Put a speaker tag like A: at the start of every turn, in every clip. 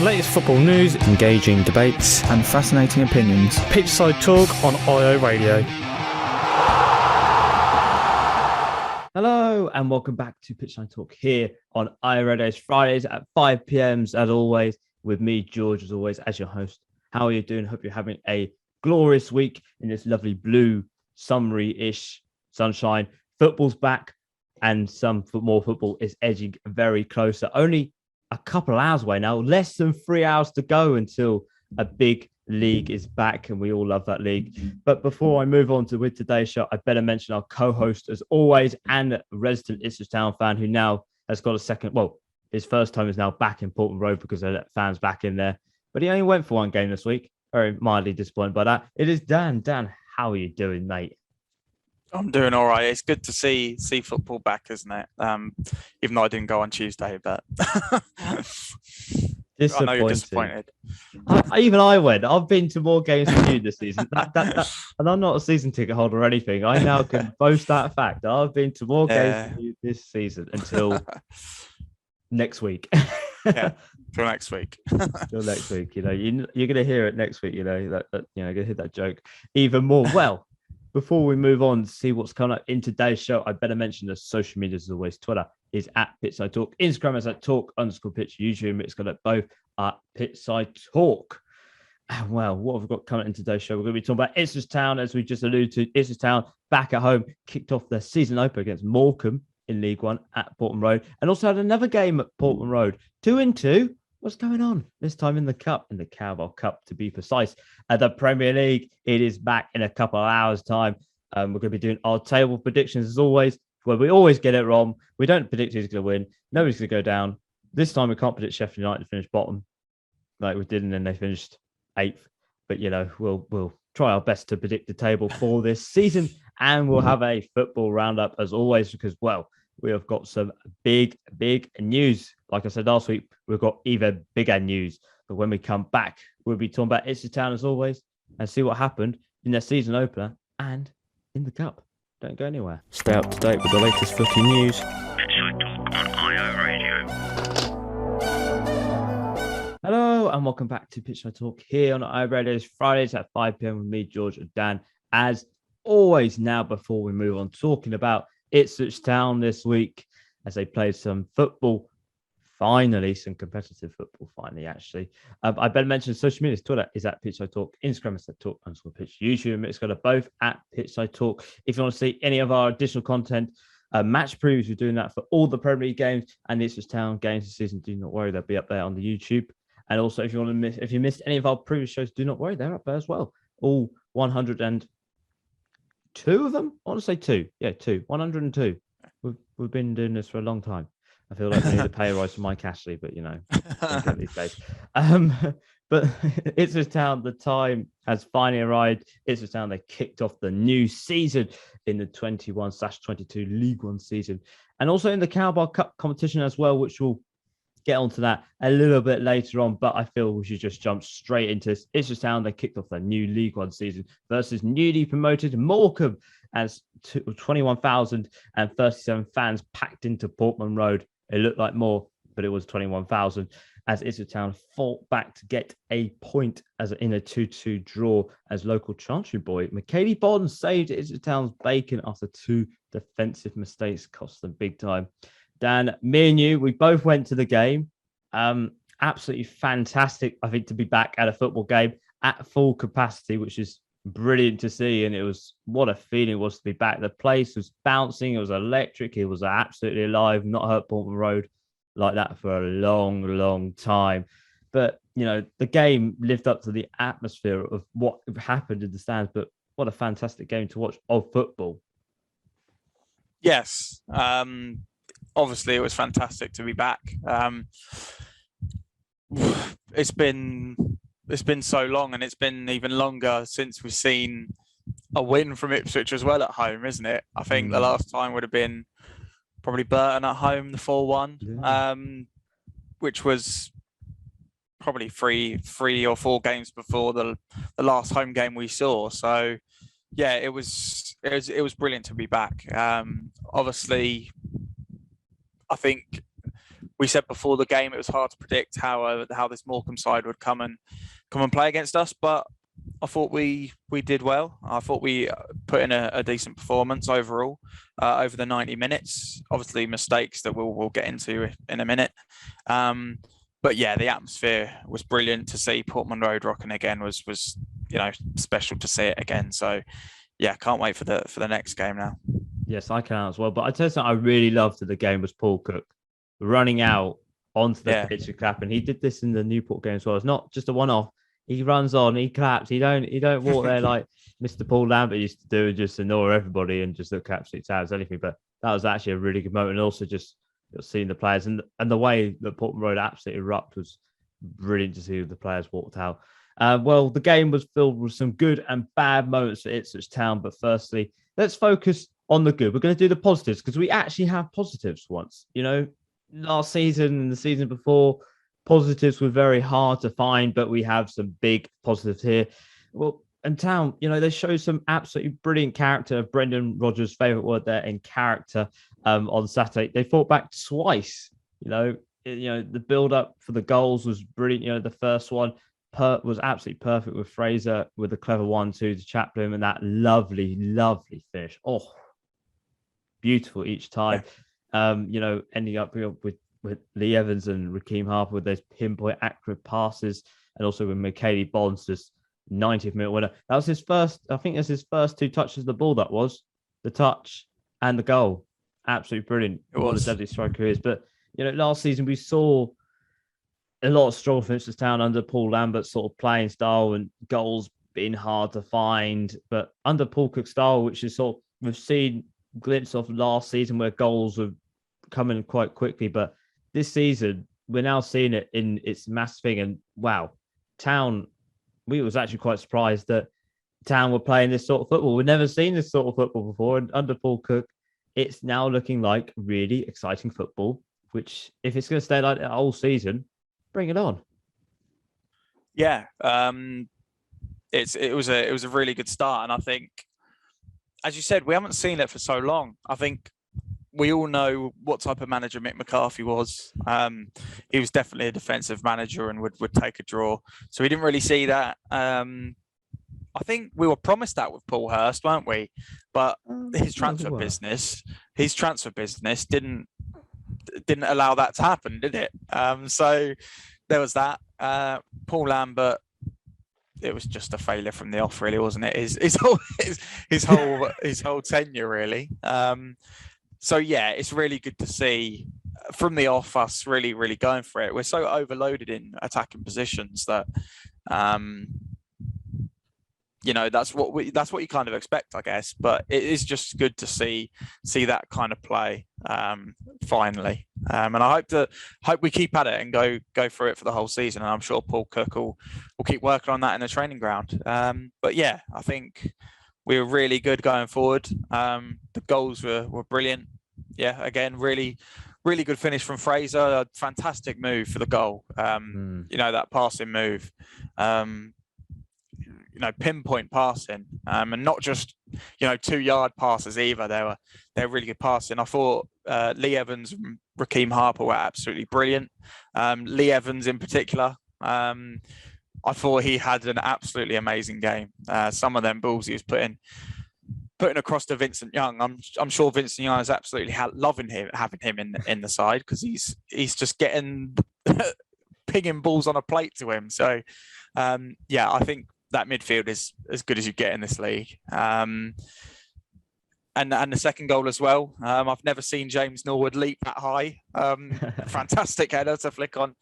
A: Latest football news, engaging debates,
B: and fascinating opinions.
A: Pitchside Talk on IO Radio.
C: Hello and welcome back to Pitchside Talk here on IO Radio's Fridays at 5 p.m. as always, with me, George, as always, as your host. How are you doing? Hope you're having a glorious week in this lovely blue, summery-ish sunshine. Football's back and some more football is edging very closer. Only a couple of hours away now, less than 3 hours to go until a big league is back, and we all love that league. But before I move on with today's show, I better mention our co-host, as always, and resident Ipswich Town fan who now has got a second. Well, his first time is now back in Portman Road because they let fans back in there. But he only went for one game this week. Very mildly disappointed by that. It is Dan. Dan, how are you doing, mate?
D: I'm doing all right. It's good to see football back, isn't it? Even though I didn't go on Tuesday, but I know you're disappointed.
C: Even I went. I've been to more games than you this season. And I'm not a season ticket holder or anything. I now can boast that fact. I've been to more games than you this season until next week.
D: Yeah, till next week.
C: Till next week. You know, you're going to hear it next week. You know that you're going to hear that joke even more. Well. Before we move on to see what's coming up in today's show, I better mention the social media as always. Twitter is at Pitchside Talk. Instagram is at talk_pitch. YouTube, it's got at both at Pitchside Talk. And well, what have we got coming in today's show? We're going to be talking about Ipswich Town, as we just alluded to. Ipswich Town back at home, kicked off their season opener against Morecambe in League One at Portman Road, and also had another game at Portman Road, 2-2. What's going on this time in the Cup, in the Carabao Cup to be precise? At the Premier League, it is back in a couple of hours' time. We're going to be doing our table predictions as always, where we always get it wrong. We don't predict who's going to win. Nobody's going to go down. This time we can't predict Sheffield United to finish bottom like we did, and then they finished 8th. But, you know, we'll try our best to predict the table for this season, and we'll have a football roundup as always because, well, we have got some big news. Like I said last week, we've got even bigger news. But when we come back, we'll be talking about Ipswich Town as always and see what happened in their season opener and in the Cup. Don't go anywhere.
A: Stay up to date with the latest footy news.
E: Pitchside Talk on IO Radio.
C: Hello and welcome back to Pitchside Talk here on IO Radio's Fridays at 5 p.m. with me, George and Dan. As always, now before we move on, talking about Ipswich Town this week as they played some football. Finally, some competitive football, actually. I better mention social media. Twitter is at Pitchside Talk. Instagram is at talk_pitch. YouTube, it's got both at Pitchside Talk. If you want to see any of our additional content, match previews, we're doing that for all the Premier League games and the Ipswich Town games this season. Do not worry, they'll be up there on the YouTube. And also, if you missed any of our previous shows, do not worry, they're up there as well. All 102 of them. I want to say 2. Yeah, 2. 102. We've been doing this for a long time. I feel like I need a pay rise for Mike Ashley, but you know, these days. But Ipswich Town, the time has finally arrived. Ipswich Town, they kicked off the new season in the 21/22 League One season, and also in the Carabao Cup competition as well, which we'll get onto that a little bit later on. But I feel we should just jump straight into this. Ipswich Town, they kicked off their new League One season versus newly promoted Morecambe as 21,037 fans packed into Portman Road. It looked like more, but it was 21,000 as Ipswich Town fought back to get a point in a 2-2 draw as local Chantry boy McKaylee Bond saved Ipswich Town's bacon after 2 defensive mistakes cost them big time. Dan, me and you, we both went to the game. Absolutely fantastic, I think, to be back at a football game at full capacity, which is brilliant to see. And it was what a feeling it was to be back. The place was bouncing, it was electric, it was absolutely alive. Not heard Portman Road like that for a long time. But you know, the game lived up to the atmosphere of what happened in the stands. But what a fantastic game to watch of football.
D: Yes, obviously it was fantastic to be back. It's been so long, and it's been even longer since we've seen a win from Ipswich as well at home, isn't it? I think the last time would have been probably Burton at home, the 4-1, which was probably three or four games before the last home game we saw. So yeah, it was brilliant to be back. Obviously, I think we said before the game it was hard to predict how this Morecambe side would come and play against us, but I thought we did well. I thought we put in a decent performance overall over the 90 minutes. Obviously, mistakes that we'll get into in a minute. But yeah, the atmosphere was brilliant to see. Portman Road rocking again was special to see it again. So yeah, can't wait for the next game now.
C: Yes, I can as well. But I tell you something I really loved at the game was Paul Cook running out onto the pitch and clapping. He did this in the Newport game as well. It's not just a one-off. He runs on, he claps. He don't walk there like Mr. Paul Lambert used to do and just ignore everybody and just look absolutely sad as anything. But that was actually a really good moment. And also just seeing the players and the way that Portman Road absolutely erupted was brilliant to see the players walked out. Well, the game was filled with some good and bad moments for Ipswich Town. But firstly, let's focus on the good. We're going to do the positives because we actually have positives once. Last season and the season before, positives were very hard to find, but we have some big positives here. Well, and Town, they showed some absolutely brilliant character. Brendan Rodgers' favourite word there, in character. On Saturday, they fought back twice. The build-up for the goals was brilliant. The first one was absolutely perfect with Fraser with a clever 1-2 to Chaplin and that lovely, lovely finish. Oh, beautiful each time. Ending up with Lee Evans and Raheem Harper with those pinpoint accurate passes, and also with Michaeli Bonds, just 90th minute winner. That was his first, I think that's his first 2 touches of the ball. That was the touch and the goal. Absolutely brilliant. What a deadly striker is. But, last season we saw a lot of struggle for Ipswich Town under Paul Lambert's sort of playing style and goals being hard to find. But under Paul Cook's style, which is sort of, we've seen glimpse of last season where goals were coming quite quickly. But this season, we're now seeing it in its mass thing. And wow, Town, we was actually quite surprised that Town were playing this sort of football. We've never seen this sort of football before. And under Paul Cook, it's now looking like really exciting football, which if it's going to stay like that all season, bring it on.
D: Yeah. It was a really good start. And I think, as you said, we haven't seen it for so long. I think we all know what type of manager Mick McCarthy was. He was definitely a defensive manager and would take a draw. So we didn't really see that. I think we were promised that with Paul Hurst, weren't we? But his transfer business didn't allow that to happen, did it? So there was that. Paul Lambert, it was just a failure from the off, really, wasn't it? His whole tenure, really. So yeah, it's really good to see from the off us really, really going for it. We're so overloaded in attacking positions that that's what you kind of expect, I guess. But it is just good to see that kind of play finally. And I hope we keep at it and go through it for the whole season. And I'm sure Paul Cook will keep working on that in the training ground. But yeah, I think we were really good going forward. The goals were brilliant. Yeah, again, really, really good finish from Fraser. A fantastic move for the goal. That passing move. Pinpoint passing, and not just 2-yard passes either. They're really good passing. I thought Lee Evans and Raheem Harper were absolutely brilliant. Lee Evans in particular, I thought he had an absolutely amazing game. Some of them balls he was putting across to Vincent Young. I'm sure Vincent Young is absolutely loving having him in the side, because he's just getting pinging balls on a plate to him. So I think that midfield is as good as you get in this league. And the second goal as well. I've never seen James Norwood leap that high. Fantastic header to flick on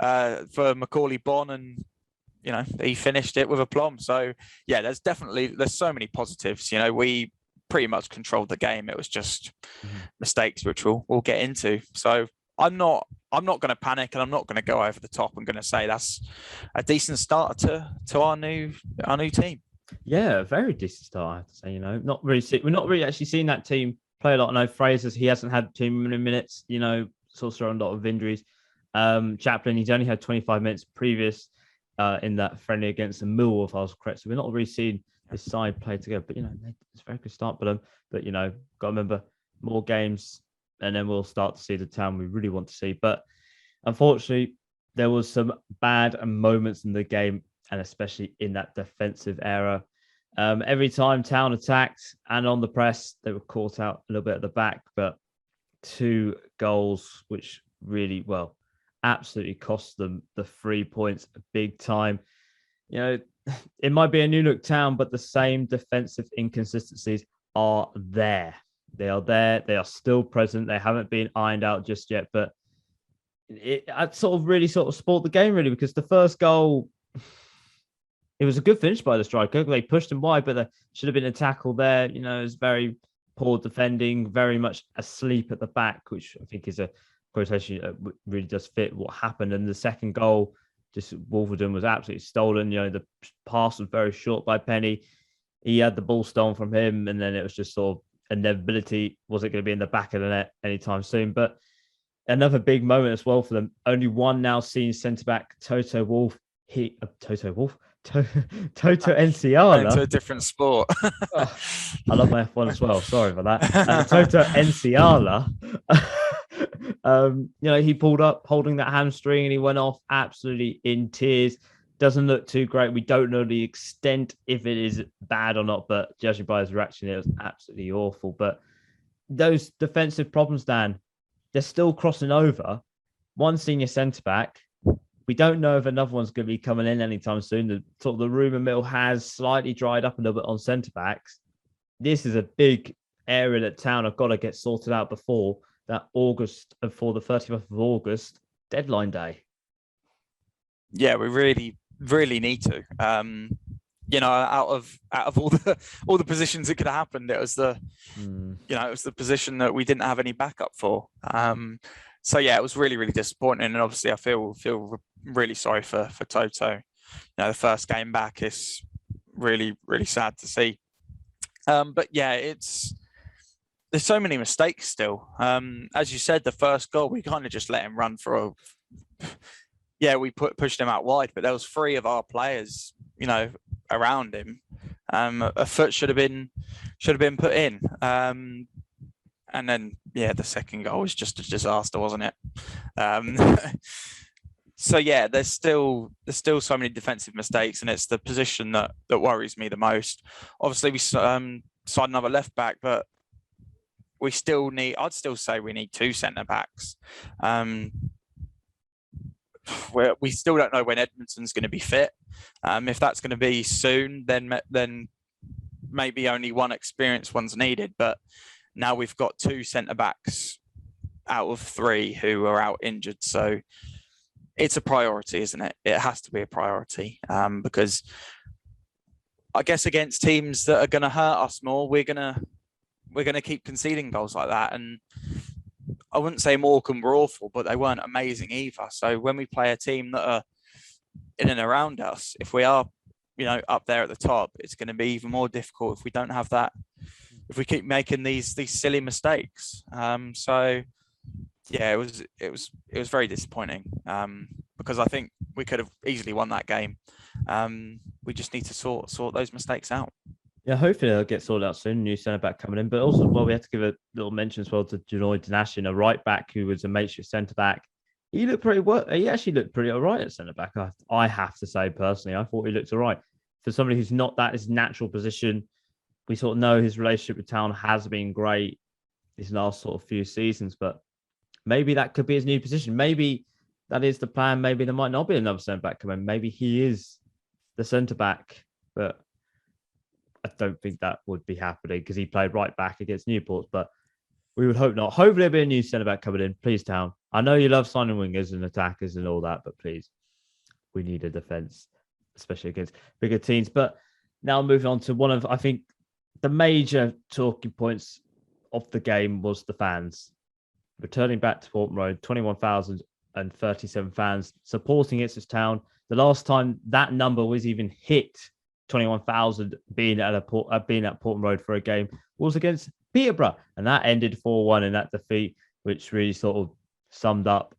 D: for Macaulay Bonne, and he finished it with aplomb. So yeah, there's so many positives. We pretty much controlled the game. It was just mistakes, which we'll get into. So I'm not going to panic, and I'm not going to go over the top. I'm going to say that's a decent start to our new team. Yeah,
C: a very decent start, I have to say. We're not really actually seeing that team play a lot. I know Fraser's, he hasn't had too many minutes. It's also a lot of injuries. Chaplin, he's only had 25 minutes previous in that friendly against the Millwall, if I was correct. So we're not really seeing this side play together. But it's a very good start for them. But got to remember, more games, and then we'll start to see the Town we really want to see. But unfortunately, there was some bad moments in the game, and especially in that defensive era. Every time Town attacked and on the press, they were caught out a little bit at the back, but 2 goals, which really, absolutely cost them the 3 points big time. It might be a new look Town, but the same defensive inconsistencies are there. They are there. They are still present. They haven't been ironed out just yet, but it really spoiled the game, really, because the first goal, it was a good finish by the striker. They pushed him wide, but there should have been a tackle there. It was very poor defending, very much asleep at the back, which I think is a quotation that really does fit what happened. And the second goal, just Wolverhampton was absolutely stolen. The pass was very short by Penny. He had the ball stolen from him, and then it was just sort of inevitability. Was it going to be in the back of the net anytime soon? But another big moment as well for them. Only one now seen centre-back, Toto Enciala.
D: Into a different sport.
C: Oh, I love my F1 as well. Sorry for that. Toto Enciala. He pulled up holding that hamstring and he went off absolutely in tears. Doesn't look too great. We don't know the extent if it is bad or not, but judging by his reaction, it was absolutely awful. But those defensive problems, Dan, they're still crossing over. One senior centre-back. We don't know if another one's going to be coming in anytime soon. The rumour mill has slightly dried up a little bit on centre-backs. This is a big area that Town have got to get sorted out before that August, for the 31st of August deadline day.
D: Yeah, we really need to. Out of all the positions that could have happened, it was the position that we didn't have any backup for. So yeah, it was really, really disappointing, and obviously I feel really sorry for Toto. The first game back is really, really sad to see. But yeah, there's so many mistakes still. As you said, the first goal, we kind of just let him run for we pushed him out wide, but there was 3 of our players, around him. A foot should have been put in. And then, the second goal was just a disaster, wasn't it? So yeah, there's still so many defensive mistakes, and it's the position that worries me the most. Obviously, we signed another left back, but I'd still say we need 2 centre backs. We still don't know when Edmonton's going to be fit. If that's going to be soon, then maybe only 1 experienced one's needed. But now we've got 2 centre backs out of 3 who are out injured. So it's a priority, isn't it? It has to be a priority, because I guess against teams that are going to hurt us more, we're going to keep conceding goals like that. And I wouldn't say Morecambe were awful, but they weren't amazing either. So when we play a team that are in and around us, if we are, up there at the top, it's going to be even more difficult if we don't have that. If we keep making these silly mistakes. So yeah, it was very disappointing, because I think we could have easily won that game. We just need to sort those mistakes out.
C: Yeah, hopefully they'll get sorted out soon. New centre back coming in, but also, we have to give a little mention as well to Janoy Dinashian, a right back who was a makeshift centre back. He looked pretty well. He actually looked pretty all right at centre back. I have to say personally, I thought he looked all right for somebody who's not that his natural position. We sort of know his relationship with Town has been great these last sort of few seasons, but maybe that could be his new position. Maybe that is the plan. Maybe there might not be another centre back coming. Maybe he is the centre back, but I don't think that would be happening because he played right back against Newport, but we would hope not. Hopefully there'll be a new centre back coming in. Please, Town. I know you love signing wingers and attackers and all that, but please, we need a defence, especially against bigger teams. But now moving on to one of, I think, the major talking points of the game was the fans. Returning back to Portman Road, 21,037 fans supporting Ipswich Town. The last time that number was even hit, 21,000 being at Portman Road for a game, was against Peterborough, and that ended 4-1 in that defeat, which really sort of summed up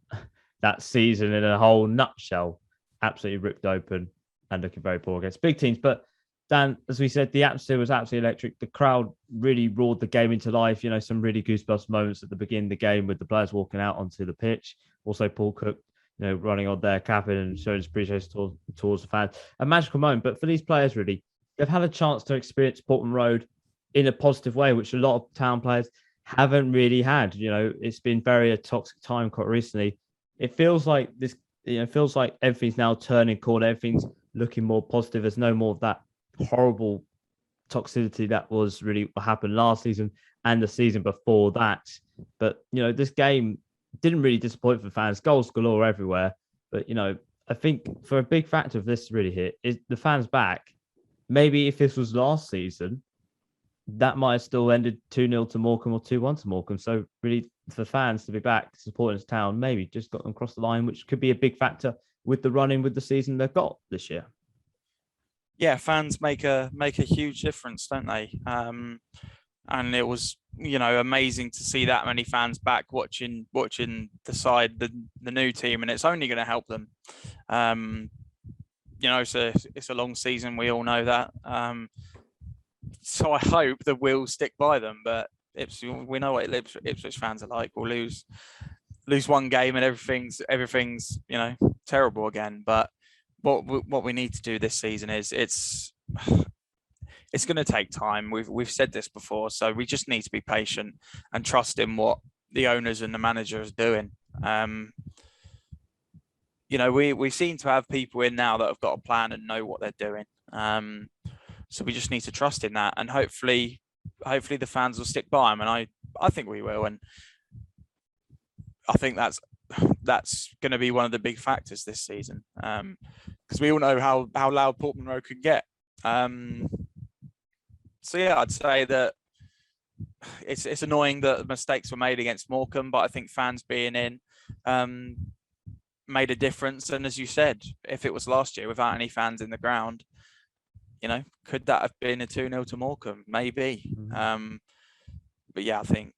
C: that season in a whole nutshell. Absolutely ripped open and looking very poor against big teams. But Dan, as we said, the atmosphere was absolutely electric. The crowd really roared the game into life. Some really goosebumps moments at the beginning of the game with the players walking out onto the pitch. Also, Paul Cook running on their cabin and showing his appreciation towards the fans. A magical moment. But for these players, really, they've had a chance to experience Portman Road in a positive way, which a lot of Town players haven't really had. It's been a toxic time quite recently. It feels like this, feels like everything's now turning corner. Everything's looking more positive. There's no more of that horrible toxicity that was really what happened last season and the season before that. But, this game didn't really disappoint for fans. Goals galore everywhere. But, I think for a big factor of this really here is the fans back. Maybe if this was last season, that might have still ended 2-0 to Morecambe or 2-1 to Morecambe. So really for fans to be back supporting this Town, maybe just got them across the line, which could be a big factor with the running with the season they've got this year.
D: Yeah, fans make a huge difference, don't they? And it was, amazing to see that many fans back watching the side, the new team, and it's only going to help them. It's a long season. We all know that. So I hope that we'll stick by them, but we know what Ipswich fans are like. We'll lose one game and everything's terrible again. But what we need to do this season is it's going to take time. We've said this before, so we just need to be patient and trust in what the owners and the manager is doing. We seem to have people in now that have got a plan and know what they're doing. So we just need to trust in that, and hopefully the fans will stick by them, and I think we will, and I think that's going to be one of the big factors this season, because we all know how loud Portman Road can get. So yeah, I'd say that it's annoying that mistakes were made against Morecambe, but I think fans being in made a difference. And as you said, if it was last year without any fans in the ground, could that have been a 2-0 to Morecambe? Maybe. But yeah, I think,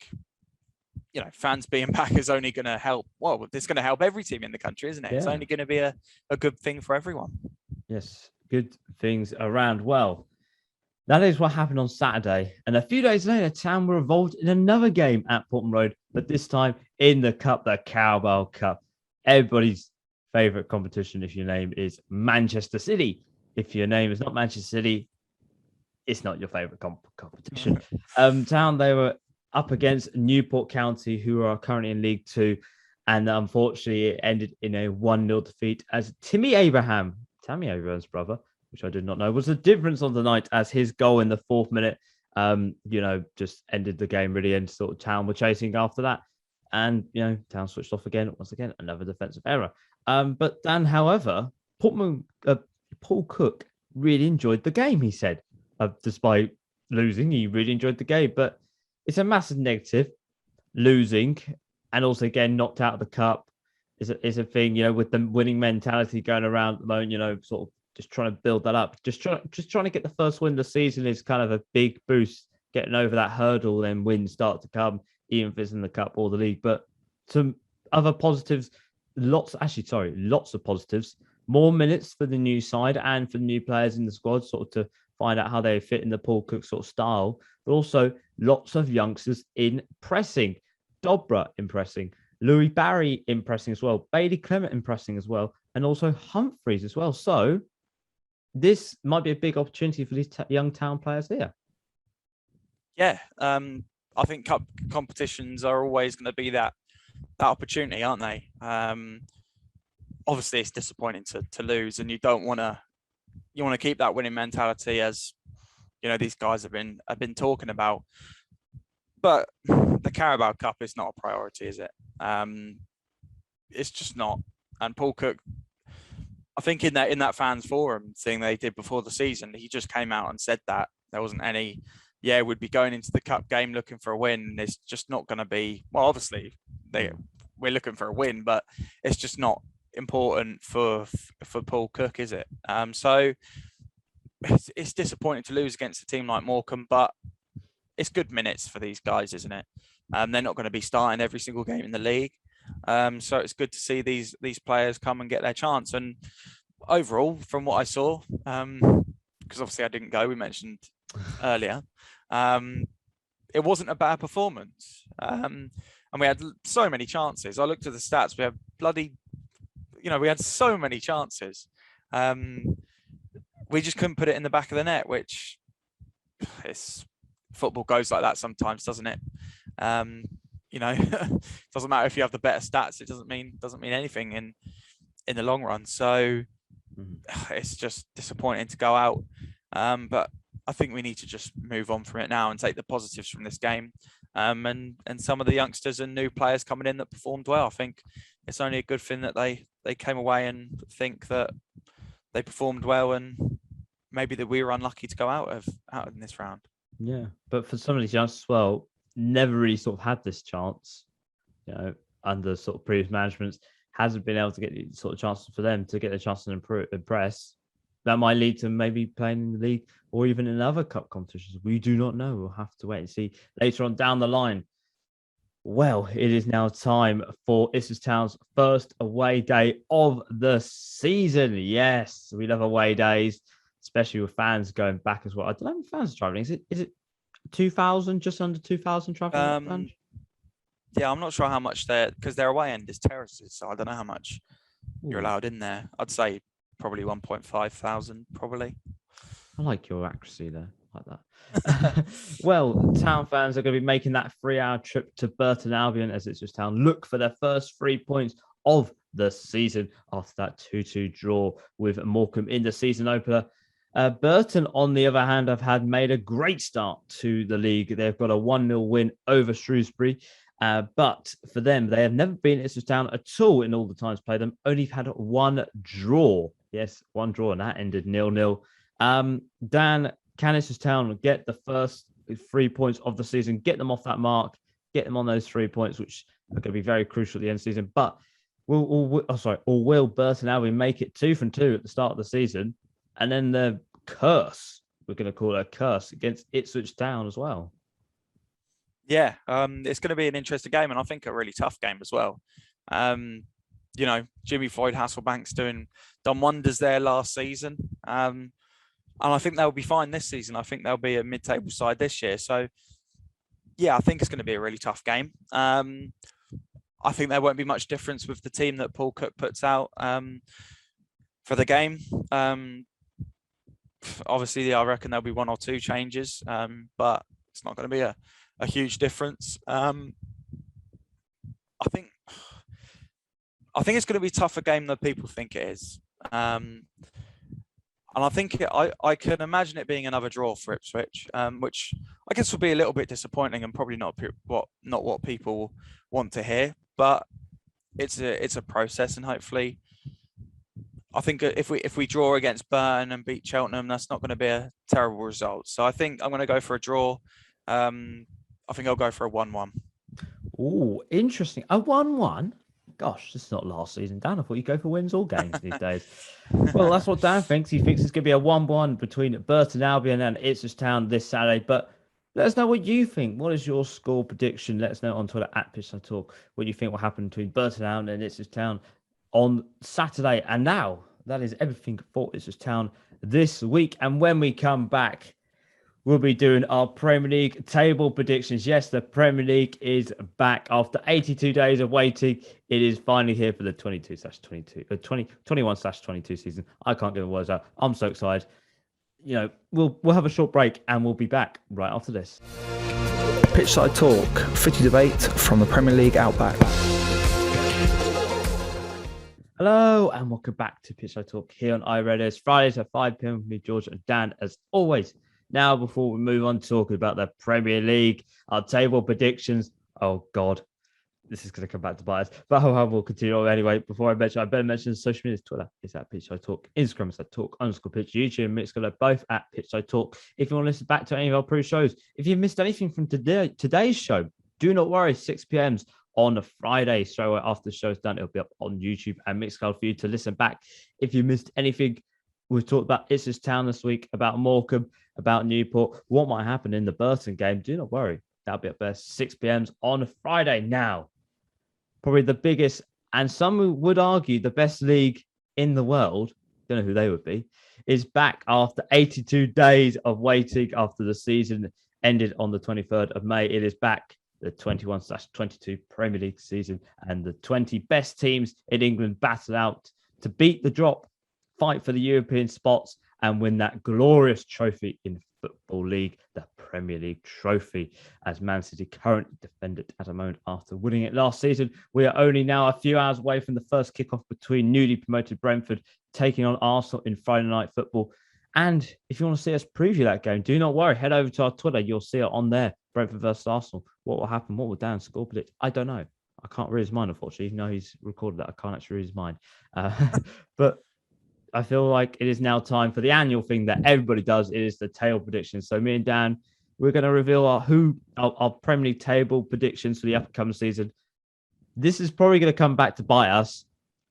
D: fans being back is only going to help. Well, it's going to help every team in the country, isn't it? Yeah. It's only going to be a good thing for everyone.
C: Yes, good things around. Well, that is what happened on Saturday. And a few days later, Town were involved in another game at Portman Road, but this time in the Cup, the Carabao Cup. Everybody's favourite competition, if your name is Manchester City. If your name is not Manchester City, it's not your favourite competition. Town, they were up against Newport County, who are currently in League Two. And unfortunately, it ended in a 1-0 defeat as Tammy Abraham's brother, which I did not know, was the difference on the night, as his goal in the 4th minute, just ended the game really, and sort of Town were chasing after that. And, Town switched off again. Once again, another defensive error. But Dan, however, Paul Cook really enjoyed the game, he said. Despite losing, he really enjoyed the game. But it's a massive negative, losing, and also getting knocked out of the Cup is a thing, with the winning mentality going around at the moment, sort of just trying to build that up. Just trying to get the first win of the season is kind of a big boost. Getting over that hurdle, then wins start to come, even if it's in the Cup or the league. But some other positives, lots of positives. More minutes for the new side and for the new players in the squad, sort of to find out how they fit in the Paul Cook sort of style. But also lots of youngsters impressing. Dobra impressing. Louis Barry impressing as well. Bailey Clement impressing as well. And also Humphreys as well. So this might be a big opportunity for these young Town players here.
D: Yeah, I think cup competitions are always going to be that opportunity, aren't they? Obviously, it's disappointing to lose, and you want to keep that winning mentality, as these guys have been talking about. But the Carabao Cup is not a priority, is it? It's just not. And Paul Cook, I think in that fans forum thing they did before the season, he just came out and said that there wasn't any. Yeah, we'd be going into the Cup game looking for a win. It's just not going to be. Well, obviously we're looking for a win, but it's just not important for Paul Cook, is it? So it's disappointing to lose against a team like Morecambe, but it's good minutes for these guys, isn't it? They're not going to be starting every single game in the league, so it's good to see these players come and get their chance. And overall, from what I saw, because obviously I didn't go, we mentioned earlier, it wasn't a bad performance, and we had so many chances. I looked at the stats. We had bloody we had so many chances. We just couldn't put it in the back of the net, which football goes like that sometimes, doesn't it? It doesn't matter if you have the better stats. It doesn't mean anything in the long run. So it's just disappointing to go out. But I think we need to just move on from it now and take the positives from this game. And some of the youngsters and new players coming in that performed well. I think it's only a good thing that they came away and think that they performed well, and maybe that we were unlucky to go out in this round.
C: Yeah, but for some of these youngsters as well, never really sort of had this chance, under sort of previous managements, hasn't been able to get the sort of chances for them to get the chance to impress. That might lead to maybe playing in the league or even in other cup competitions. We do not know. We'll have to wait and see later on down the line. Well, it is now time for Ipswich Town's first away day of the season. Yes, we love away days, especially with fans going back as well. I don't know if fans are traveling. Is it 2,000, just under 2,000 traveling?
D: Yeah, I'm not sure how much because their away end is terraces, so I don't know how much you're allowed in there. I'd say probably 1.5 thousand, probably.
C: I like your accuracy there, like that. Well, Town fans are going to be making that 3-hour trip to Burton Albion as Ipswich Town look for their first 3 points of the season after that 2-2 draw with Morecambe in the season opener. Burton, on the other hand, have made a great start to the league. They've got a 1-0 win over Shrewsbury. But for them, they have never been Ipswich Town at all in all the times played them. Only had one draw. Yes, one draw, and that ended 0-0. Dan, can Ipswich Town get the first 3 points of the season, get them off that mark, get them on those 3 points, which are going to be very crucial at the end of the season? But will Burton Albion make it 2 from 2 at the start of the season? And then the curse, we're going to call it a curse, against Ipswich Town as well.
D: Yeah, it's going to be an interesting game, and I think a really tough game as well. Jimmy Floyd Hasselbank's done wonders there last season, and I think they'll be fine this season. I think they'll be a mid-table side this year. So, yeah, I think it's going to be a really tough game. I think there won't be much difference with the team that Paul Cook puts out for the game. Obviously, I reckon there'll be 1 or 2 changes, but it's not going to be a huge difference. I think it's going to be a tougher game than people think it is. And I think I can imagine it being another draw for Ipswich, which I guess will be a little bit disappointing and probably not what people want to hear. But it's a process, and hopefully, I think if we draw against Burton and beat Cheltenham, that's not going to be a terrible result. So I think I'm going to go for a draw. I think I'll go for a 1-1.
C: Oh, interesting. A 1-1? Gosh, this is not last season, Dan. I thought you'd go for wins all games these days. Well, that's what Dan thinks. He thinks it's going to be a 1-1 between Burton Albion and Ipswich Town this Saturday. But let us know what you think. What is your score prediction? Let us know on Twitter at Pitchside Talk what you think will happen between Burton Albion and Ipswich Town on Saturday. And now, that is everything for Ipswich Town this week. And when we come back, we'll be doing our Premier League table predictions. Yes, the Premier League is back after 82 days of waiting. It is finally here for the 21/22 season. I can't get the words out. I'm so excited. We'll have a short break and we'll be back right after this.
B: Pitchside Talk, footy debate from the Premier League Outback.
C: Hello and welcome back to Pitchside Talk here on iRadio. It's Fridays at 5 p.m. with me, George and Dan, as always. Now, before we move on to talking about the Premier League, our table predictions. Oh, God. This is going to come back to bite us. But we'll continue on anyway. Before I better mention social media. Twitter is at Pitchside Talk. Instagram is at Talk_Pitch. YouTube and Mixcloud are both at Pitchside Talk. If you want to listen back to any of our pre-shows, if you missed anything from today's show, do not worry. 6 p.m. on a Friday, straight after the show's done, it'll be up on YouTube and Mixcloud for you to listen back. If you missed anything, we've talked about Ipswich Town this week, about Morecambe, about Newport, what might happen in the Burton game. Do not worry. That'll be up there 6 p.m. on a Friday. Now, probably the biggest, and some would argue the best league in the world, don't know who they would be, is back after 82 days of waiting after the season ended on the 23rd of May. It is back, the 21/22 Premier League season, and the 20 best teams in England battle out to beat the drop, fight for the European spots, and win that glorious trophy in Football League, the Premier League trophy, as Man City currently defend it at a moment after winning it last season. We are only now a few hours away from the first kickoff between newly promoted Brentford taking on Arsenal in Friday Night Football. And if you want to see us preview that game, do not worry. Head over to our Twitter. You'll see it on there. Brentford versus Arsenal. What will happen? What will Dan score predict? I don't know. I can't read his mind, unfortunately. Even though he's recorded that, I can't actually read his mind. But I feel like it is now time for the annual thing that everybody does. It is the table predictions. So me and Dan, we're going to reveal our Premier League table predictions for the upcoming season. This is probably going to come back to bite us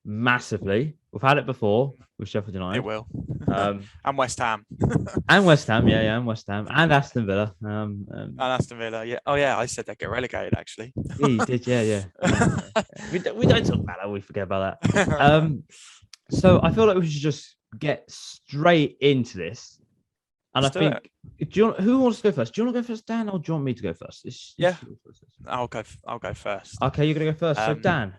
C: massively. We've had it before with Sheffield United.
D: It will. And West Ham.
C: And West Ham, and West Ham. And Aston Villa.
D: And Aston Villa, yeah. Oh, yeah, I said they'd get relegated, actually.
C: Yeah, you did, yeah. We don't talk about that. We forget about that. So I feel like we should just get straight into this. And
D: Let's
C: I think, who wants to go first? Do you want to go first, Dan, or do you want me to go first?
D: Yeah. I'll go first.
C: Okay, you're going to go first. So Dan,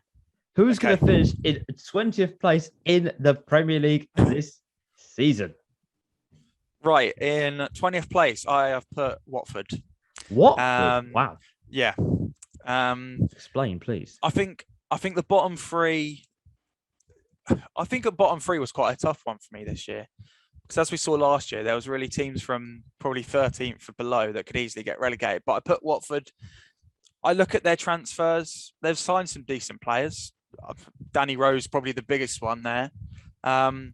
C: who's going to finish in 20th place in the Premier League this season?
D: Right, in 20th place, I have put Watford.
C: What?
D: Wow. Yeah.
C: Explain, please.
D: I think the bottom three. I think the bottom three was quite a tough one for me this year, because as we saw last year, there was really teams from probably 13th or below that could easily get relegated. But I put Watford. I look at their transfers; they've signed some decent players. Danny Rose, probably the biggest one there. I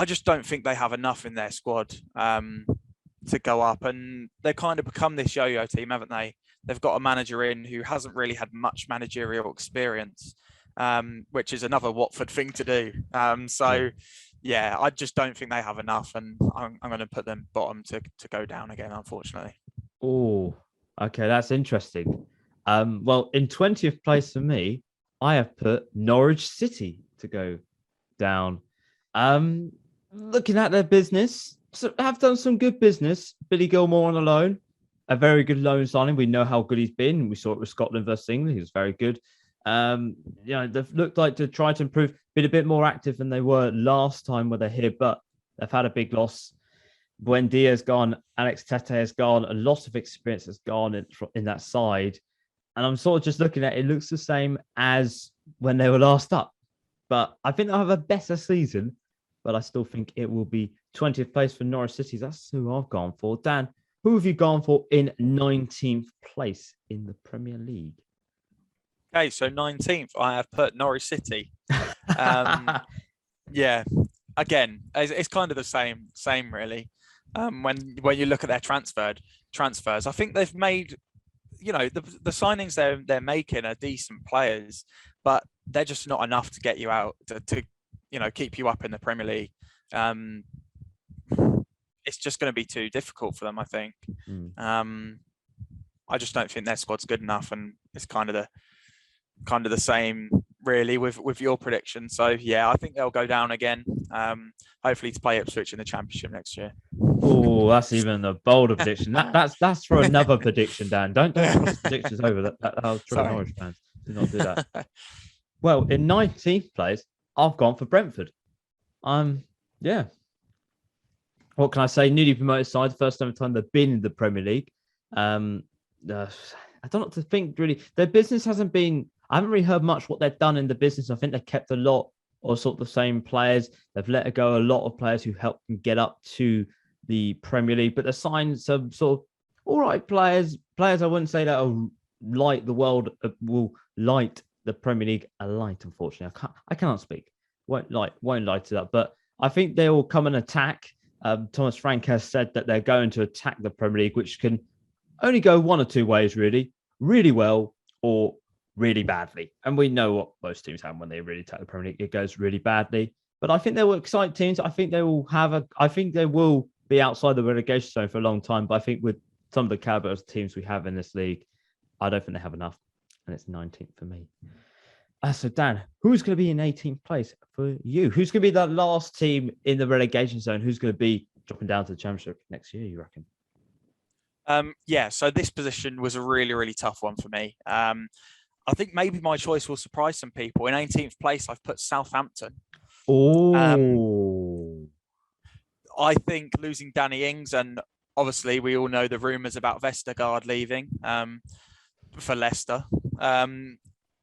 D: just don't think they have enough in their squad to go up, and they kind of become this yo-yo team, haven't they? They've got a manager in who hasn't really had much managerial experience. Which is another Watford thing to do. Yeah, I just don't think they have enough, and I'm going to put them bottom to go down again, unfortunately.
C: Oh, okay, that's interesting. Well, in 20th place for me, I have put Norwich City to go down. Looking at their business, so have done some good business. Billy Gilmore on a loan, a very good loan signing. We know how good he's been. We saw it with Scotland versus England. He was very good. They've looked like to try to improve, been a bit more active than they were last time when they're here, but they've had a big loss. Buendia has gone, Alex Tete has gone, a lot of experience has gone in that side. And I'm sort of just looking at it, looks the same as when they were last up. But I think they'll have a better season, but I still think it will be 20th place for Norwich City. That's who I've gone for. Dan, who have you gone for in 19th place in the Premier League?
D: Okay, so 19th, I have put Norwich City. Yeah, again, it's kind of the same really. When you look at their transfers, I think they've made, the signings they're making are decent players, but they're just not enough to get you out to keep you up in the Premier League. It's just going to be too difficult for them, I think. I just don't think their squad's good enough, and it's kind of the same really with your prediction. So yeah, I think they'll go down again. Hopefully to play Ipswich in the Championship next year.
C: Oh, that's even a bolder prediction. That's for another prediction, Dan. Don't cross predictions over that. I'll try Norwich fans. Do not do that. Well, in 19th place, I've gone for Brentford. Yeah. What can I say? Newly promoted side, first ever time they've been in the Premier League. I don't know what to think really. Their business hasn't been. I haven't really heard much what they've done in the business. I think they've kept a lot of sort of the same players. They've let go a lot of players who helped them get up to the Premier League, but they signed some sort of all right players. Players I wouldn't say that will light the world, will light the Premier League a light. Unfortunately, I cannot speak. Won't light it up. But I think they will come and attack. Thomas Frank has said that they're going to attack the Premier League, which can only go one or two ways, really well or really badly. And we know what most teams have when they really attack the Premier League. It goes really badly. But I think they will excite teams. I think they will be outside the relegation zone for a long time. But I think with some of the caliber of teams we have in this league, I don't think they have enough. And it's 19th for me. So Dan, who's going to be in 18th place for you? Who's going to be that last team in the relegation zone? Who's going to be dropping down to the Championship next year, you reckon?
D: Yeah, so this position was a really, really tough one for me. I think maybe my choice will surprise some people. In 18th place, I've put Southampton.
C: Oh,
D: I think losing Danny Ings, and obviously we all know the rumours about Vestergaard leaving for Leicester.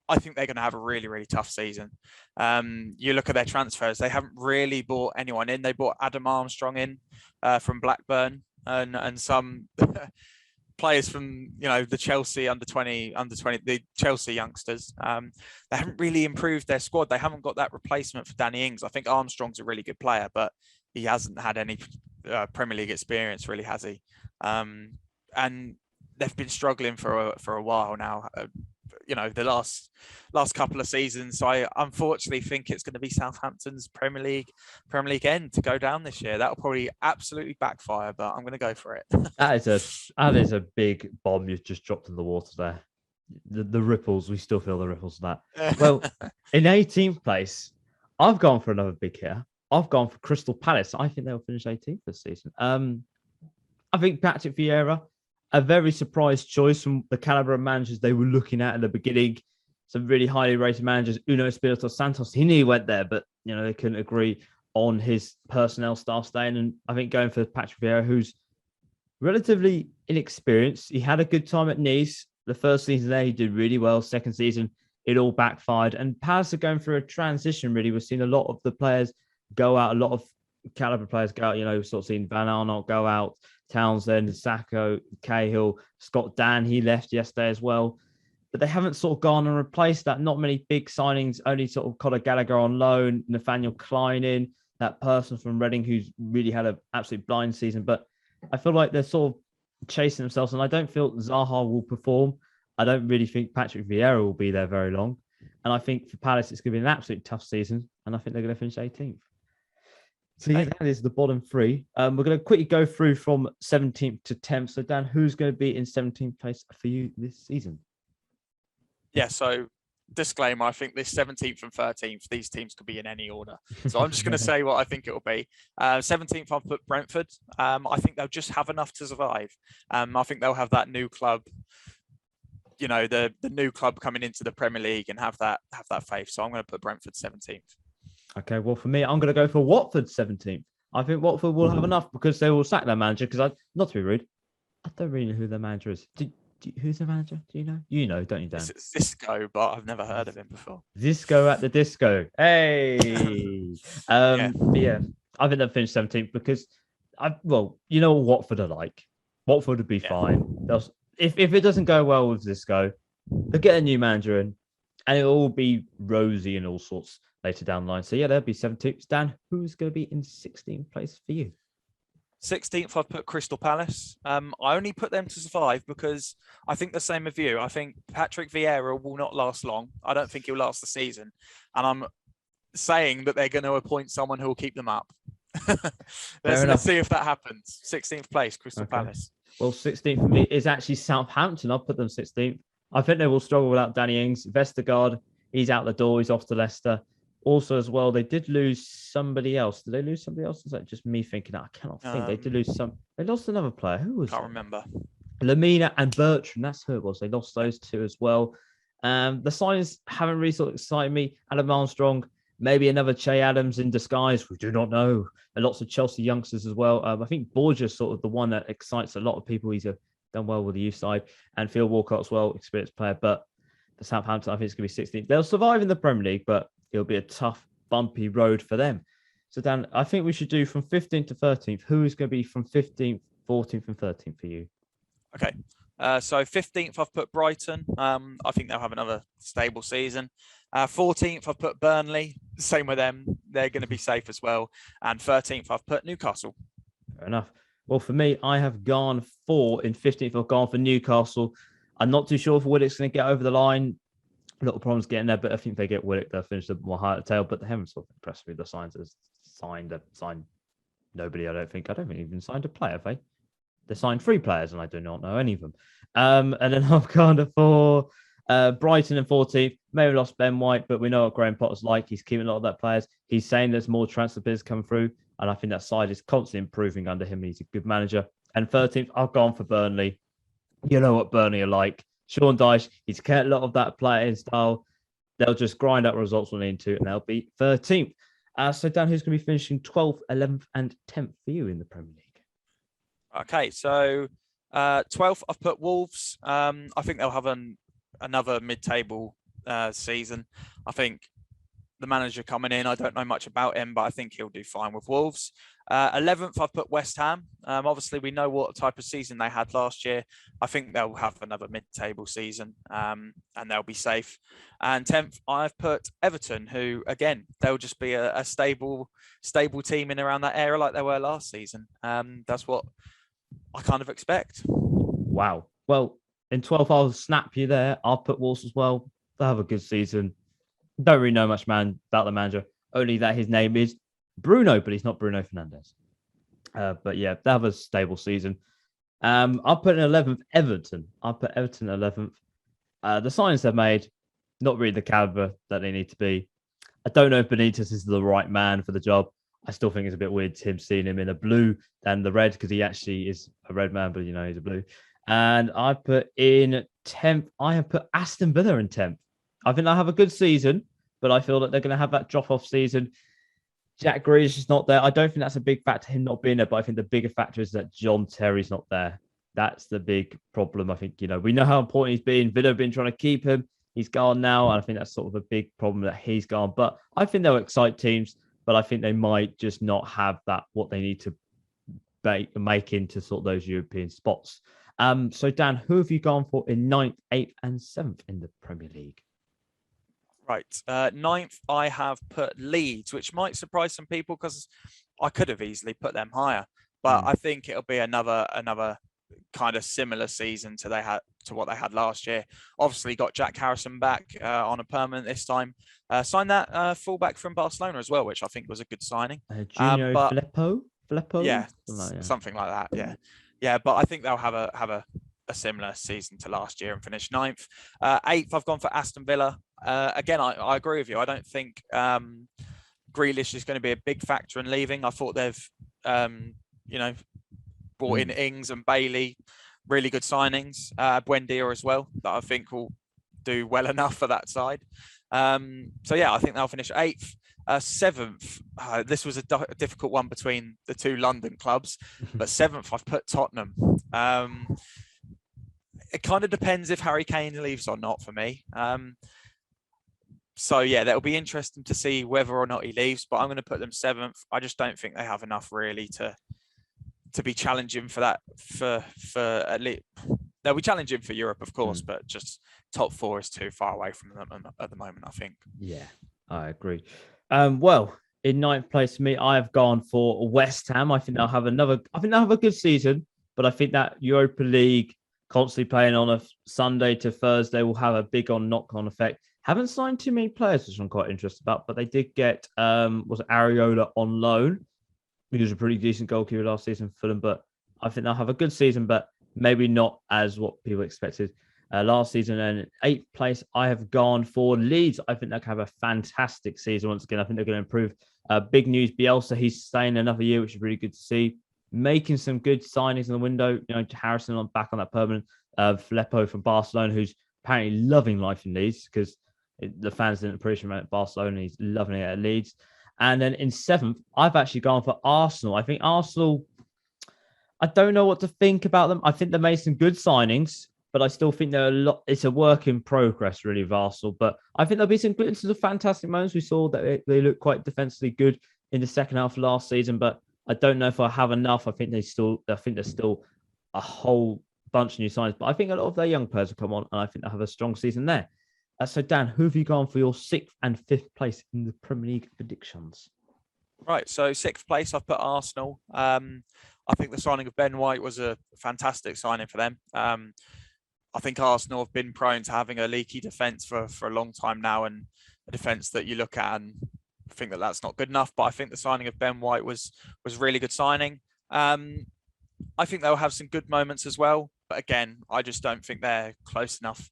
D: I think they're going to have a really, really tough season. You look at their transfers; they haven't really bought anyone in. They bought Adam Armstrong in from Blackburn, and some players from the Chelsea under 20, the Chelsea youngsters. They haven't really improved their squad. They haven't got that replacement for Danny Ings. I think Armstrong's a really good player, but he hasn't had any Premier League experience, really, has he? And they've been struggling for a while now. The last couple of seasons. So I unfortunately think it's going to be Southampton's Premier League end to go down this year. That'll probably absolutely backfire, but I'm going to go for it.
C: that is a big bomb you've just dropped in the water there. The ripples, we still feel the ripples of that. Well, in 18th place, I've gone for another big hitter. I've gone for Crystal Palace. I think they'll finish 18th this season. I think Patrick Vieira, a very surprise choice from the caliber of managers they were looking at the beginning. Some really highly rated managers. Uno Espirito Santos, he nearly went there, but they couldn't agree on his personnel staff staying. And I think going for Patrick Vieira, who's relatively inexperienced. He had a good time at Nice. The first season there, he did really well. Second season, it all backfired. And Palace are going through a transition, really. We've seen a lot of the players go out, a lot of caliber players go out. Sort of seen Van Arnold go out, Townsend, Sacco, Cahill, Scott Dan, he left yesterday as well. But they haven't sort of gone and replaced that. Not many big signings, only sort of Conor Gallagher on loan, Nathaniel Klein in, that person from Reading who's really had an absolute blind season. But I feel like they're sort of chasing themselves, and I don't feel Zaha will perform. I don't really think Patrick Vieira will be there very long. And I think for Palace, it's going to be an absolute tough season, and I think they're going to finish 18th. So yeah, that is the bottom three. We're going to quickly go through from 17th to 10th. So Dan, who's going to be in 17th place for you this season?
D: Yeah, so disclaimer, I think this 17th and 13th, these teams could be in any order. So I'm just going to say what I think it will be. 17th, I've put Brentford. I think they'll just have enough to survive. I think they'll have that new club, the new club coming into the Premier League and have that faith. So I'm going to put Brentford 17th. Okay,
C: well, for me, I'm going to go for Watford 17th. I think Watford will have enough because they will sack their manager. Because not to be rude, I don't really know who their manager is. Who's the manager? Do you know? You know, don't you, Dan?
D: It's Zisco, but I've never heard of him before.
C: Zisco at the disco. Hey. Yeah, I think they'll finish 17th because, what Watford are like. Watford would be fine. If it doesn't go well with Zisco, they'll get a new manager in, and it'll all be rosy and all sorts later down the line. So yeah, there'll be 17th. Dan, who's going to be in 16th place for you?
D: 16th, I've put Crystal Palace. I only put them to survive because I think the same of you. I think Patrick Vieira will not last long. I don't think he'll last the season. And I'm saying that they're going to appoint someone who will keep them up. Let's see if that happens. 16th place, Crystal Palace.
C: Well, 16th for me is actually Southampton. I'll put them 16th. I think they will struggle without Danny Ings. Vestergaard, he's out the door. He's off to Leicester. Also, as well, they did lose somebody else. Did they lose somebody else? Is that just me thinking? I cannot think. They did lose some. They lost another player. Who was?
D: Can't remember.
C: Lamina and Bertrand. That's who it was. They lost those two as well. The signings haven't really sort of excited me. Adam Armstrong, maybe another Che Adams in disguise. We do not know. And lots of Chelsea youngsters as well. I think Borgia's sort of the one that excites a lot of people. He's done well with the youth side, and Phil Walcott as well, experienced player. But for Southampton, I think it's going to be 16th. They'll survive in the Premier League, but it'll be a tough, bumpy road for them. So, Dan, I think we should do from 15th to 13th. Who is going to be from 15th, 14th, and 13th for you?
D: Okay. So 15th, I've put Brighton. I think they'll have another stable season. 14th, I've put Burnley. Same with them. They're going to be safe as well. And 13th, I've put Newcastle.
C: Fair enough. Well, for me, I have gone in 15th. I've gone for Newcastle. I'm not too sure if Willock's going to get over the line. Little problems getting there, but I think if they get Willock, they'll finish a more high at the tail. But they haven't sort of impressed me. The signed nobody. I don't think even signed a player. Have they? They signed 3 players, and I do not know any of them. And then I've gone for Brighton in 14th. Maybe lost Ben White, but we know what Graham Potter's like. He's keeping a lot of that players. He's saying there's more transfer bids coming through, and I think that side is constantly improving under him. He's a good manager. And 13th, I've gone for Burnley. You know what Burnley are like. Sean Dyche, he's kept a lot of that playing style. They'll just grind out results when they need to, and they'll be 13th. So, Dan, who's going to be finishing 12th, 11th, and 10th for you in the Premier League?
D: Okay, so 12th, I've put Wolves. I think they'll have another mid-table season. I think the manager coming in, I don't know much about him, but I think he'll do fine with Wolves. 11th, I've put West Ham. Obviously, we know what type of season they had last year. I think they'll have another mid-table season, and they'll be safe. And 10th, I've put Everton, who, again, they'll just be a stable team in around that area like they were last season. That's what I kind of expect.
C: Wow. Well, in 12th, I'll snap you there. I'll put Wolves as well. They'll have a good season. Don't really know much, about the manager. Only that his name is Bruno, but he's not Bruno Fernandes. But yeah, they have a stable season. I'll put in 11th Everton. I'll put Everton 11th. The signings they've made, not really the caliber that they need to be. I don't know if Benitez is the right man for the job. I still think it's a bit weird him seeing him in a blue than the red, because he actually is a red man, but he's a blue. And I put in 10th. I have put Aston Villa in 10th. I think they'll have a good season, but I feel that they're going to have that drop-off season. Jack Grealish is not there. I don't think that's a big factor, him not being there, but I think the bigger factor is that John Terry's not there. That's the big problem. I think, we know how important he's been. Villa have been trying to keep him. He's gone now, and I think that's sort of a big problem that he's gone. But I think they'll excite teams, but I think they might just not have that, what they need to make into sort of those European spots. So, Dan, who have you gone for in 9th, 8th, and 7th in the Premier League?
D: Right. 9th, I have put Leeds, which might surprise some people because I could have easily put them higher. But I think it'll be another kind of similar season to what they had last year. Obviously, got Jack Harrison back on a permanent this time. Signed that fullback from Barcelona as well, which I think was a good signing.
C: Junior Filippo?
D: Yeah, something like that. Yeah. But I think they'll have a similar season to last year and finish 9th. 8th, I've gone for Aston Villa. Again, I agree with you. I don't think Grealish is going to be a big factor in leaving. I thought they've, brought in Ings and Bailey, really good signings. Buendia as well, that I think will do well enough for that side. So yeah, I think they'll finish 8th. 7th, this was a difficult one between the two London clubs, but 7th, I've put Tottenham. It kind of depends if Harry Kane leaves or not for me. So yeah, that'll be interesting to see whether or not he leaves, but I'm going to put them 7th. I just don't think they have enough really to be challenging for that, for at least. They'll be challenging for Europe, of course, but just top 4 is too far away from them at the moment, I think.
C: Yeah, I agree. Well, in 9th place for me, I have gone for West Ham. I think they'll have a good season, but I think that Europa League, constantly playing on a Sunday to Thursday, will have a big knock-on effect. Haven't signed too many players, which I'm quite interested about, but they did get Areola on loan. He was a pretty decent goalkeeper last season for them, but I think they'll have a good season, but maybe not as what people expected last season. And 8th place, I have gone for Leeds. I think they'll have a fantastic season once again. I think they're going to improve. Big news, Bielsa, he's staying another year, which is really good to see. Making some good signings in the window. Harrison back on that permanent. Filippo from Barcelona, who's apparently loving life in Leeds because the fans didn't appreciate Barcelona. He's loving it at Leeds. And then in 7th, I've actually gone for Arsenal. I think Arsenal, I don't know what to think about them. I think they made some good signings, but I still think it's a work in progress, really, of Arsenal. But I think there'll be some glimpses of fantastic moments. We saw that they look quite defensively good in the second half of last season, but I don't know if I have enough. I think there's still a whole bunch of new signs, but I think a lot of their young players will come on, and I think they'll have a strong season there. So, Dan, who have you gone for your 6th and 5th place in the Premier League predictions?
D: Right, so 6th place, I've put Arsenal. I think the signing of Ben White was a fantastic signing for them. I think Arsenal have been prone to having a leaky defence for a long time now, and a defence that you look at and think that that's not good enough. But I think the signing of Ben White was really good signing. I think they'll have some good moments as well. But again, I just don't think they're close enough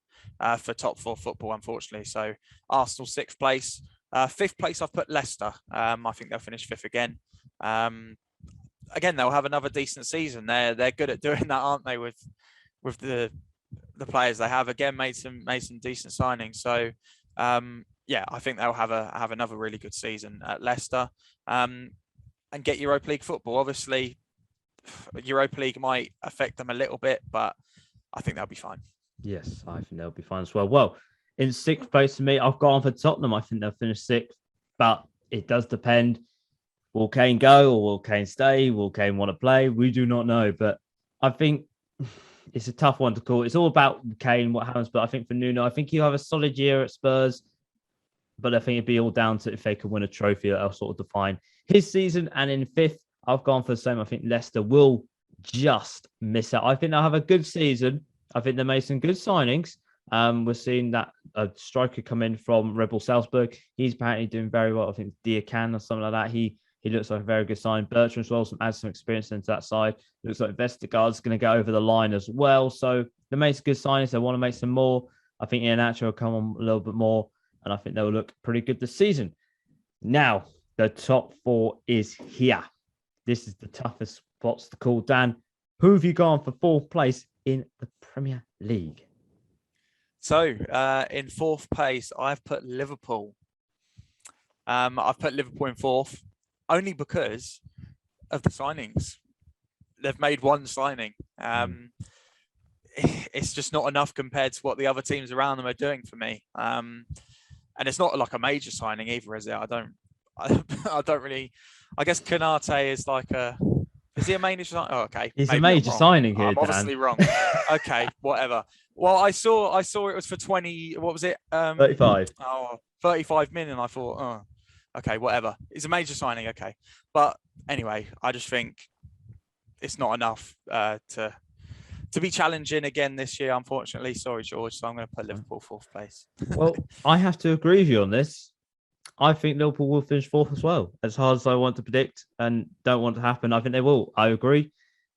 D: for top 4 football, unfortunately. So Arsenal 6th place. 5th place, I've put Leicester. I think they'll finish 5th again. Again, they'll have another decent season. They're good at doing that, aren't they? With the the players they have. Again, made some decent signings. So yeah, I think they'll have another really good season at Leicester, and get Europa League football. Obviously, Europa League might affect them a little bit, but I think they'll be fine.
C: Yes, I think they'll be fine as well. Well, in sixth place for me, I've gone for Tottenham. I think they'll finish sixth, but it does depend. Will Kane go or will Kane stay? Will Kane want to play? We do not know, but I think it's a tough one to call. It's all about Kane, what happens, but I think for Nuno, I think he'll have a solid year at Spurs, but I think it'd be all down to if they can win a trophy. That'll sort of define his season. And in fifth, I've gone for the same. I think Leicester will just miss out. I think they'll have a good season. I think they made some good signings. We're seeing that a striker come in from Red Bull Salzburg. He's apparently doing very well. I think Diakan or something like that. He looks like a very good sign. Bertrand as well, adds some experience into that side. Looks like Vestergaard's going to go over the line as well. So they made some good signings. They want to make some more. I think Iheanacho will come on a little bit more, and I think they'll look pretty good this season. Now, the top four is here. This is the toughest spots to call. Dan, who have you gone for fourth place in the Premier League?
D: So in fourth place, I've put Liverpool. I've put Liverpool in fourth only because of the signings. They've made one signing. It's just not enough compared to what the other teams around them are doing for me. And it's not like a major signing either, is it? I don't really. I guess Konate is like a. Is he a major signing? Oh, okay.
C: He's
D: Maybe
C: a major signing here.
D: I'm obviously wrong. Okay, whatever. Well, I saw it was for 20. What was it?
C: 35.
D: Oh, 35 million. I thought, oh, okay, whatever. It's a major signing. Okay, but anyway, I just think it's not enough to be challenging again this year. Unfortunately, sorry, George. So I'm going to put Liverpool fourth place.
C: Well, I have to agree with you on this. I think Liverpool will finish fourth as well. As hard as I want to predict and don't want to happen, I think they will. I agree.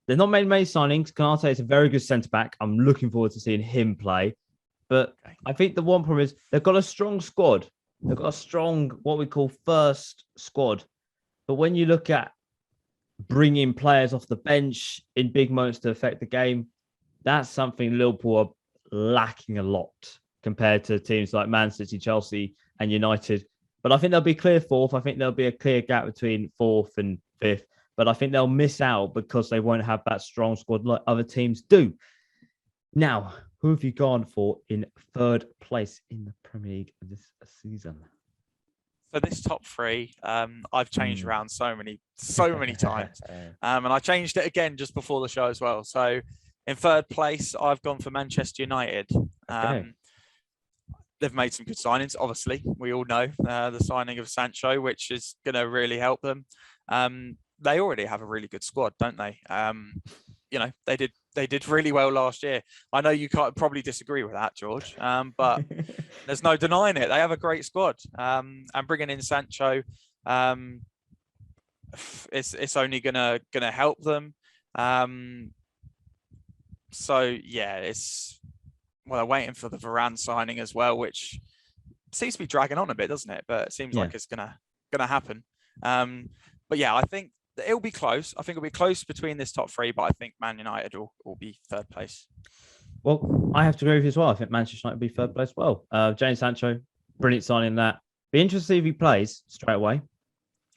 C: They've not made many signings. Konate is a very good centre-back. I'm looking forward to seeing him play. But I think the one problem is they've got a strong squad. They've got a strong, what we call first squad. But when you look at bringing players off the bench in big moments to affect the game, that's something Liverpool are lacking a lot compared to teams like Man City, Chelsea and United. But I think they'll be clear fourth. I think there'll be a clear gap between fourth and fifth. But I think they'll miss out because they won't have that strong squad like other teams do. Now, who have you gone for in third place in the Premier League this season?
D: So this top three, I've changed around so many times. And I changed it again just before the show as well. So in third place, I've gone for Manchester United.
C: Okay.
D: They've made some good signings, obviously. We all know the signing of Sancho, which is going to really help them. They already have a really good squad, don't they? They did really well last year. I know you can't probably disagree with that, George, but there's no denying it. They have a great squad, and bringing in Sancho, it's only gonna help them. So yeah, they're waiting for the Varane signing as well, which seems to be dragging on a bit, doesn't it? But it seems like it's gonna happen. But yeah, I think it'll be close. I think it'll be close between this top three, but I think Man United will be third place.
C: Well, I have to agree with you as well. I think Manchester United will be third place as well. Jadon Sancho, brilliant signing that. Be interested to see if he plays straight away.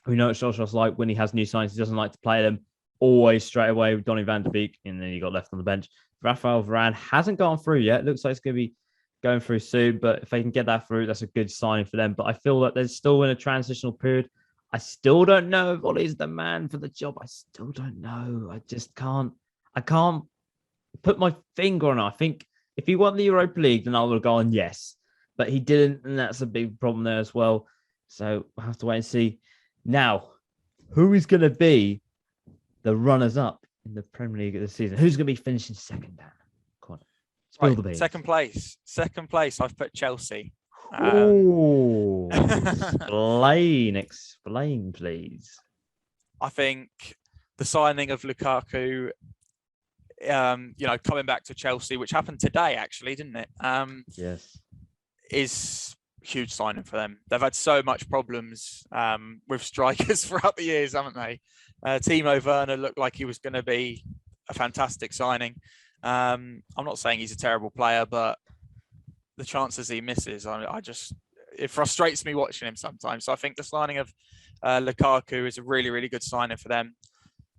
C: We know what Solskjaer's like when he has new signings. He doesn't like to play them always straight away with Donny van de Beek, and then he got left on the bench. Rafael Varane hasn't gone through yet. Looks like it's going to be going through soon, but if they can get that through, that's a good signing for them. But I feel that they're still in a transitional period. I still don't know if Ollie's the man for the job. I still don't know. I just can't. I can't put my finger on it. I think if he won the Europa League, then I would have gone yes. But he didn't, and that's a big problem there as well. So we'll have to wait and see. Now, who is going to be the runners-up in the Premier League this season? Who's going to be finishing second, Dan? Come on. Spill the beans.
D: Second place. I've put Chelsea.
C: Explain, please.
D: I think the signing of Lukaku, coming back to Chelsea, which happened today, actually, didn't it?
C: Yes.
D: Is huge signing for them. They've had so much problems with strikers throughout the years, haven't they? Timo Werner looked like he was going to be a fantastic signing. I'm not saying he's a terrible player, but the chances he misses, it frustrates me watching him sometimes. So I think the signing of Lukaku is a really, really good signing for them.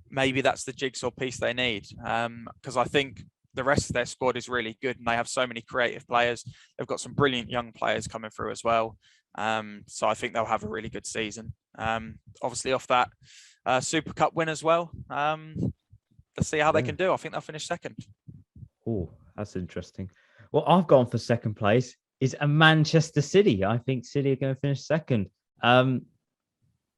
D: Maybe that's the jigsaw piece they need, because I think the rest of their squad is really good and they have so many creative players. They've got some brilliant young players coming through as well. So I think they'll have a really good season. Obviously off that Super Cup win as well. Let's see how they can do. I think they'll finish second.
C: Oh, that's interesting. Well, I've gone for second place is a Manchester City. I think City are going to finish second.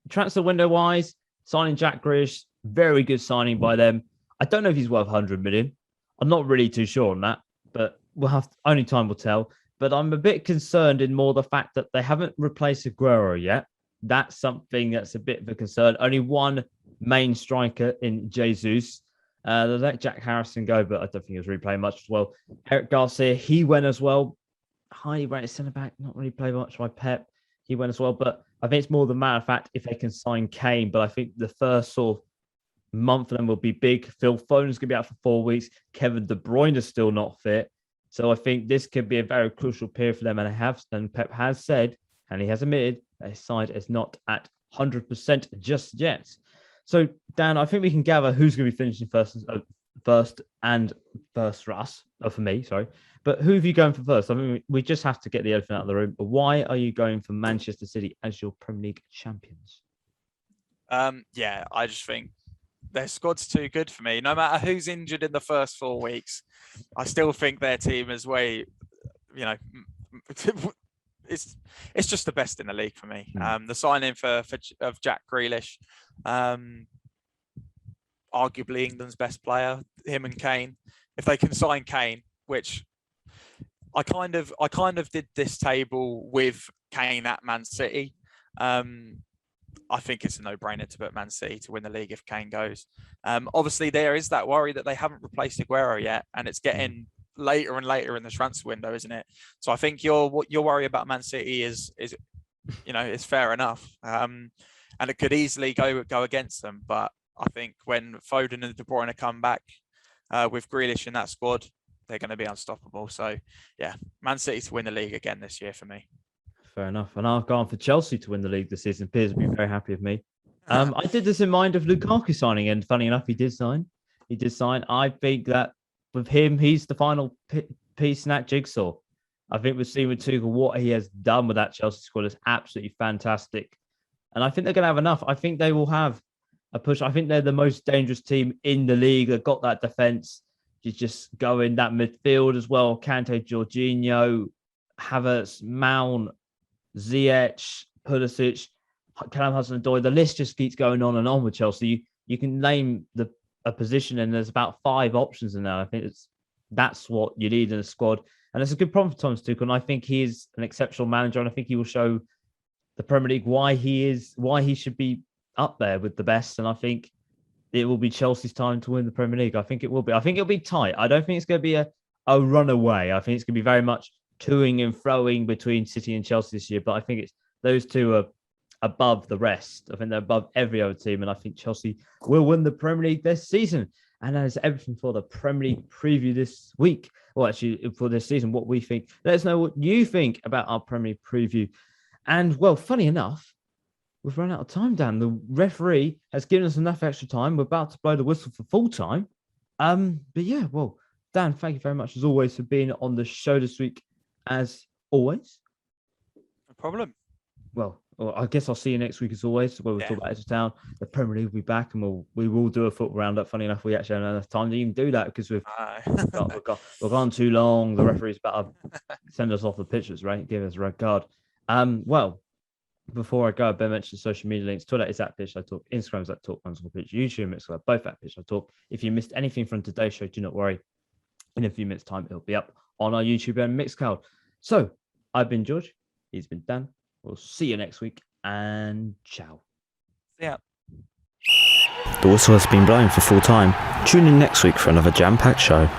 C: Transfer window wise, signing Jack Grealish, very good signing by them. I don't know if he's worth 100 million. I'm not really too sure on that, but only time will tell. But I'm a bit concerned in more the fact that they haven't replaced Aguero yet. That's something that's a bit of a concern. Only one main striker in Jesus. They let Jack Harrison go, but I don't think he was really playing much as well. Eric Garcia, he went as well. Highly rated centre-back, not really played much by Pep. He went as well, but I think it's more the matter of fact if they can sign Kane. But I think the first sort of month for them will be big. Phil Foden's going to be out for 4 weeks. Kevin De Bruyne is still not fit. So I think this could be a very crucial period for them. And Pep has said, and he has admitted, that his side is not at 100% just yet. So, Dan, I think we can gather who's going to be finishing first for us, or for me, sorry. But who have you going for first? I mean, we just have to get the elephant out of the room. But why are you going for Manchester City as your Premier League champions?
D: I just think their squad's too good for me. No matter who's injured in the first 4 weeks, I still think their team is way, it's just the best in the league for me. The signing of Jack Grealish, arguably England's best player, him and Kane. If they can sign Kane, which I kind of did this table with Kane at Man City. I think it's a no-brainer to put Man City to win the league if Kane goes. Obviously, there is that worry that they haven't replaced Aguero yet, and it's getting later and later in the transfer window, isn't it? So I think your worry about Man City is fair enough, and it could easily go against them. But I think when Foden and De Bruyne come back with Grealish in that squad, they're going to be unstoppable. So yeah, Man City to win the league again this year for me.
C: Fair enough. And I've gone for Chelsea to win the league this season. Piers will be very happy with me. I did this in mind of Lukaku signing, and funny enough, he did sign. I think that with him, he's the final piece in that jigsaw. I think we've seen with Tuchel what he has done with that Chelsea squad is absolutely fantastic. And I think they're going to have enough. I think they will have a push. I think they're the most dangerous team in the league. They've got that defence. You just go in that midfield as well. Kante, Jorginho, Havertz, Mount, Ziyech, Pulisic, Callum Hudson-Odoi. The list just keeps going on and on with Chelsea. You can name a position and there's about 5 options in there. I think that's what you need in a squad. And it's a good problem for Thomas Tuchel. And I think he is an exceptional manager. And I think he will show the Premier League why he should be up there with the best. And I think it will be Chelsea's time to win the Premier League. I think it will be. I think it'll be tight. I don't think it's going to be a runaway. I think it's going to be very much toing and froing between City and Chelsea this year. But I think those two are above the rest. I think they're above every other team. And I think Chelsea will win the Premier League this season. And that is everything for the Premier League preview this week. Well, actually, for this season, what we think. Let us know what you think about our Premier League preview. And, well, funny enough, we've run out of time, Dan. The referee has given us enough extra time. We're about to blow the whistle for full time. But yeah, well, Dan, thank you very much as always for being on the show this week. As always.
D: No problem.
C: Well, I guess I'll see you next week as always. Where we'll talk about Ipswich Town. The Premier League will be back, and we will do a football roundup. Funny enough, we actually haven't enough time to even do that because we've gone too long. The referee's about to send us off the pitches, right? Give us a red card. Well, before I go, I better mention social media links. Twitter is at Pitch I Talk. Instagram is at Talk Pitch. YouTube, Mixcloud, both at Pitch I Talk. If you missed anything from today's show, do not worry. In a few minutes' time, it'll be up on our YouTube and Mixcloud. So, I've been George. He's been Dan. We'll see you next week, and ciao.
D: Yeah.
A: The whistle has been blown for full time. Tune in next week for another jam-packed show.